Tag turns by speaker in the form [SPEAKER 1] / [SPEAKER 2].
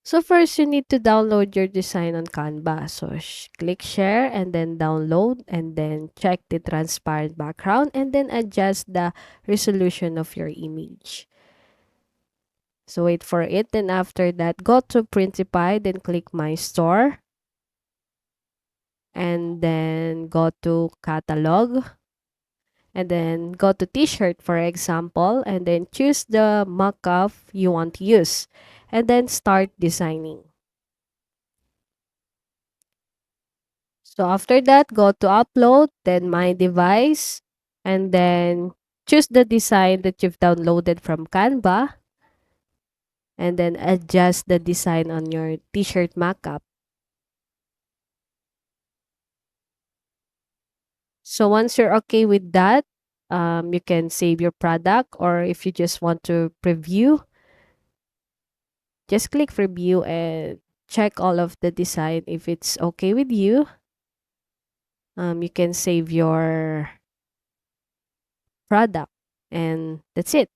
[SPEAKER 1] So first, you need to download your design on Canva. So click share and then download and then check the transparent background and then adjust the resolution of your image. So wait for it. Then after that, go to Printify, then click My Store and then go to Catalog and then go to T-shirt, for example, and then choose the mockup you want to use and then start designing. So after that, go to upload, then my device, and then choose the design that you've downloaded from Canva, and then adjust the design on your t-shirt mockup. So once you're okay with that, you can save your product, or if you just want to preview, just click preview and check all of the design. If it's okay with you, you can save your product, and that's it.